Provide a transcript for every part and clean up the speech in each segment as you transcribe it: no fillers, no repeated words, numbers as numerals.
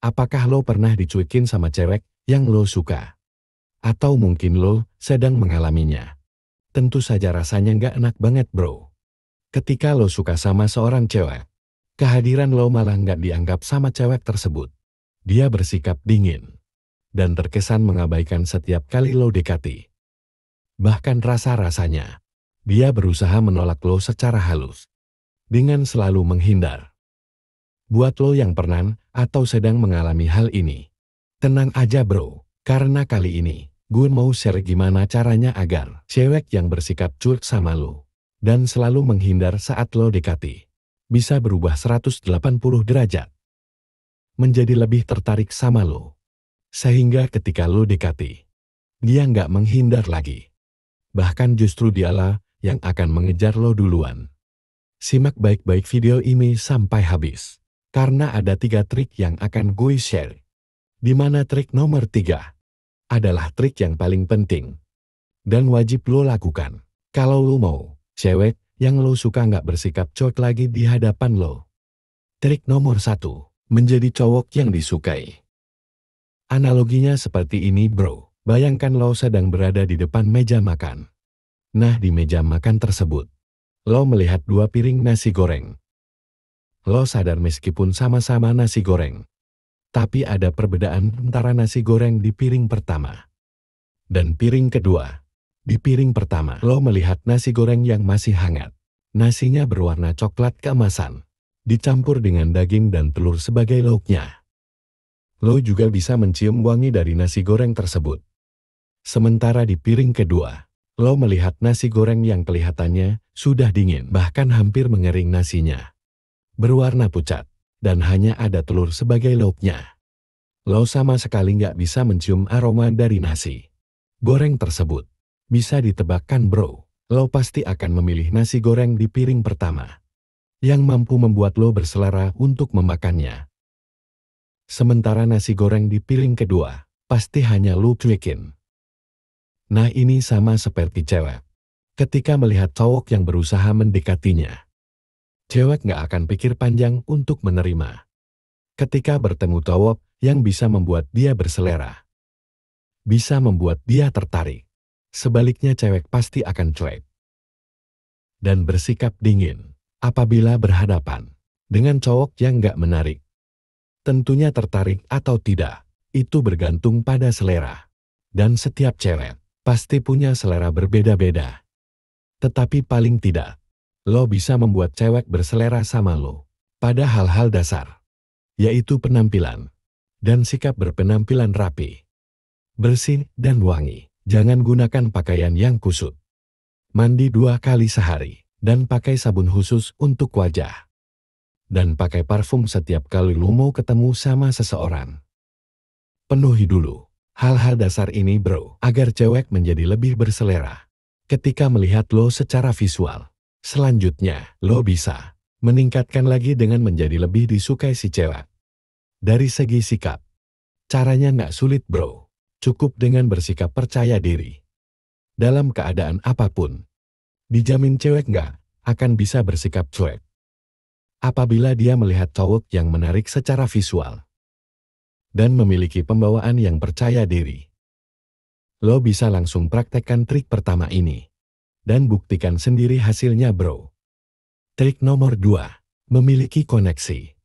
Apakah lo pernah dicuekin sama cewek yang lo suka? Atau mungkin lo sedang mengalaminya? Tentu saja rasanya nggak enak banget bro. Ketika lo suka sama seorang cewek, kehadiran lo malah nggak dianggap sama cewek tersebut. Dia bersikap dingin dan terkesan mengabaikan setiap kali lo dekati. Bahkan rasa-rasanya, dia berusaha menolak lo secara halus, dengan selalu menghindar. Buat lo yang pernah atau sedang mengalami hal ini, tenang aja bro, karena kali ini, gue mau share gimana caranya agar cewek yang bersikap cuek sama lo, dan selalu menghindar saat lo dekati, bisa berubah 180 derajat. Menjadi lebih tertarik sama lo. Sehingga ketika lo dekati, dia nggak menghindar lagi. Bahkan justru dialah yang akan mengejar lo duluan. Simak baik-baik video ini sampai habis. Karena ada 3 trik yang akan gue share. Di mana trik nomor 3 adalah trik yang paling penting. Dan wajib lo lakukan. Kalau lo mau, cewek yang lo suka nggak bersikap cuek lagi di hadapan lo. Trik nomor 1, menjadi cowok yang disukai. Analoginya seperti ini bro. Bayangkan lo sedang berada di depan meja makan. Nah di meja makan tersebut, lo melihat 2 piring nasi goreng. Lo sadar meskipun sama-sama nasi goreng, tapi ada perbedaan antara nasi goreng di piring pertama dan piring kedua. Di piring pertama, lo melihat nasi goreng yang masih hangat. Nasinya berwarna coklat keemasan, dicampur dengan daging dan telur sebagai lauknya. Lo juga bisa mencium wangi dari nasi goreng tersebut. Sementara di piring kedua, lo melihat nasi goreng yang kelihatannya sudah dingin, bahkan hampir mengering nasinya. Berwarna pucat, dan hanya ada telur sebagai lauknya. Lo sama sekali nggak bisa mencium aroma dari nasi goreng tersebut. Bisa ditebakkan bro, lo pasti akan memilih nasi goreng di piring pertama, yang mampu membuat lo berselera untuk memakannya. Sementara nasi goreng di piring kedua, pasti hanya lo cuekin. Nah ini sama seperti cewek. Ketika melihat cowok yang berusaha mendekatinya, cewek nggak akan pikir panjang untuk menerima. Ketika bertemu cowok yang bisa membuat dia berselera, bisa membuat dia tertarik, sebaliknya cewek pasti akan cuek dan bersikap dingin apabila berhadapan dengan cowok yang nggak menarik. Tentunya tertarik atau tidak, itu bergantung pada selera. Dan setiap cewek pasti punya selera berbeda-beda. Tetapi paling tidak, lo bisa membuat cewek berselera sama lo pada hal-hal dasar, yaitu penampilan dan sikap berpenampilan rapi, bersih dan wangi. Jangan gunakan pakaian yang kusut. Mandi 2 kali sehari dan pakai sabun khusus untuk wajah. Dan pakai parfum setiap kali lo mau ketemu sama seseorang. Penuhi dulu hal-hal dasar ini bro, agar cewek menjadi lebih berselera ketika melihat lo secara visual. Selanjutnya, lo bisa meningkatkan lagi dengan menjadi lebih disukai si cewek. Dari segi sikap, caranya nggak sulit bro, cukup dengan bersikap percaya diri. Dalam keadaan apapun, dijamin cewek nggak akan bisa bersikap cuek. Apabila dia melihat cowok yang menarik secara visual dan memiliki pembawaan yang percaya diri. Lo bisa langsung praktekkan trik pertama ini dan buktikan sendiri hasilnya bro. Trik nomor 2, memiliki koneksi.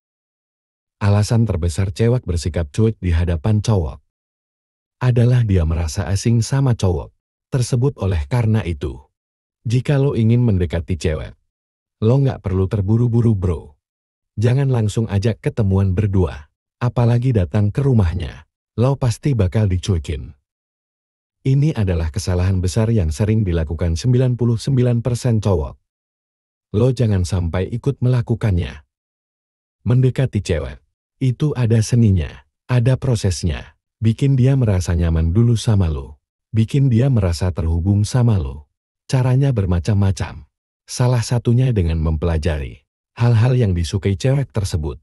Alasan terbesar cewek bersikap cuek di hadapan cowok adalah dia merasa asing sama cowok tersebut. Oleh karena itu, jika lo ingin mendekati cewek, lo nggak perlu terburu-buru bro. Jangan langsung ajak ketemuan berdua. Apalagi datang ke rumahnya, lo pasti bakal dicuekin. Ini adalah kesalahan besar yang sering dilakukan 99% cowok. Lo jangan sampai ikut melakukannya. Mendekati cewek, itu ada seninya, ada prosesnya. Bikin dia merasa nyaman dulu sama lo. Bikin dia merasa terhubung sama lo. Caranya bermacam-macam. Salah satunya dengan mempelajari hal-hal yang disukai cewek tersebut.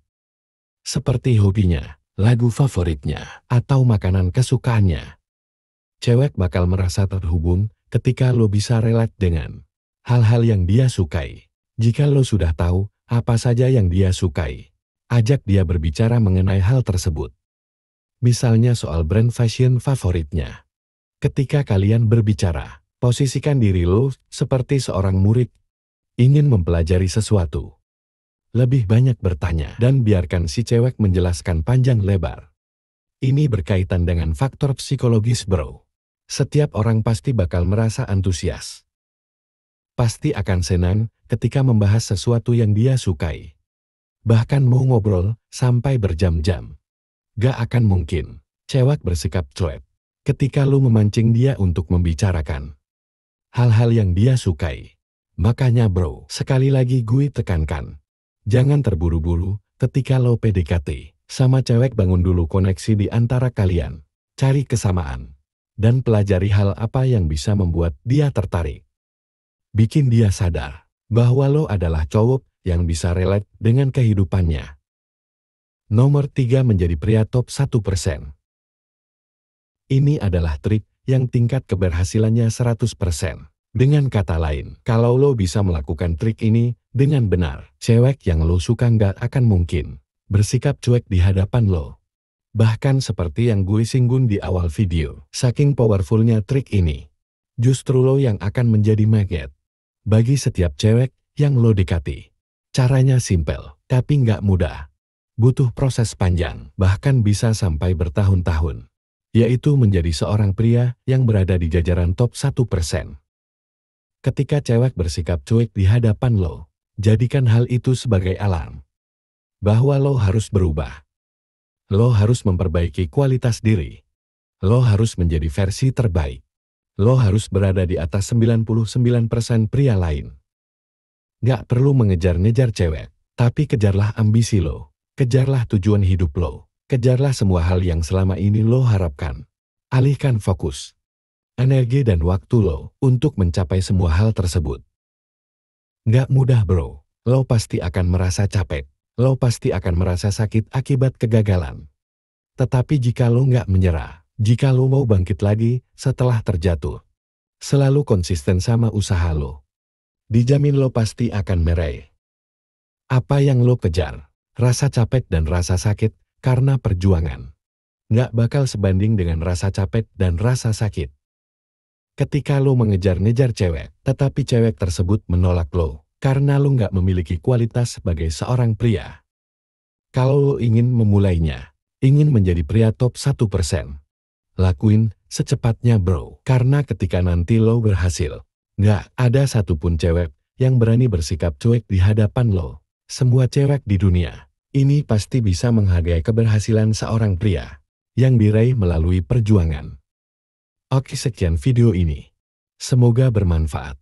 Seperti hobinya, lagu favoritnya, atau makanan kesukaannya. Cewek bakal merasa terhubung ketika lo bisa relate dengan hal-hal yang dia sukai. Jika lo sudah tahu apa saja yang dia sukai, ajak dia berbicara mengenai hal tersebut. Misalnya soal brand fashion favoritnya. Ketika kalian berbicara, posisikan diri lo seperti seorang murid ingin mempelajari sesuatu. Lebih banyak bertanya dan biarkan si cewek menjelaskan panjang lebar. Ini berkaitan dengan faktor psikologis bro. Setiap orang pasti bakal merasa antusias. Pasti akan senang ketika membahas sesuatu yang dia sukai. Bahkan mau ngobrol sampai berjam-jam. Gak akan mungkin cewek bersikap cuek ketika lu memancing dia untuk membicarakan hal-hal yang dia sukai. Makanya bro, sekali lagi gue tekankan. Jangan terburu-buru ketika lo PDKT sama cewek, bangun dulu koneksi di antara kalian. Cari kesamaan dan pelajari hal apa yang bisa membuat dia tertarik. Bikin dia sadar bahwa lo adalah cowok yang bisa relate dengan kehidupannya. Nomor 3, menjadi pria top 1%. Ini adalah trik yang tingkat keberhasilannya 100%. Dengan kata lain, kalau lo bisa melakukan trik ini dengan benar, cewek yang lo suka nggak akan mungkin bersikap cuek di hadapan lo. Bahkan seperti yang gue singgung di awal video, saking powerfulnya trik ini, justru lo yang akan menjadi magnet bagi setiap cewek yang lo dekati. Caranya simpel, tapi nggak mudah. Butuh proses panjang, bahkan bisa sampai bertahun-tahun, yaitu menjadi seorang pria yang berada di jajaran top 1%. Ketika cewek bersikap cuek di hadapan lo, jadikan hal itu sebagai alarm bahwa lo harus berubah. Lo harus memperbaiki kualitas diri. Lo harus menjadi versi terbaik. Lo harus berada di atas 99% pria lain. Gak perlu mengejar-ngejar cewek, tapi kejarlah ambisi lo. Kejarlah tujuan hidup lo. Kejarlah semua hal yang selama ini lo harapkan. Alihkan fokus, energi dan waktu lo untuk mencapai semua hal tersebut. Gak mudah bro, lo pasti akan merasa capek, lo pasti akan merasa sakit akibat kegagalan. Tetapi jika lo gak menyerah, jika lo mau bangkit lagi setelah terjatuh, selalu konsisten sama usaha lo, dijamin lo pasti akan meraih apa yang lo kejar. Rasa capek dan rasa sakit karena perjuangan gak bakal sebanding dengan rasa capek dan rasa sakit ketika lo mengejar-ngejar cewek, tetapi cewek tersebut menolak lo karena lo gak memiliki kualitas sebagai seorang pria. Kalau lo ingin memulainya, ingin menjadi pria top 1%, lakuin secepatnya bro. Karena ketika nanti lo berhasil, gak ada satupun cewek yang berani bersikap cuek di hadapan lo. Semua cewek di dunia ini pasti bisa menghargai keberhasilan seorang pria yang diraih melalui perjuangan. Oke, sekian video ini. Semoga bermanfaat.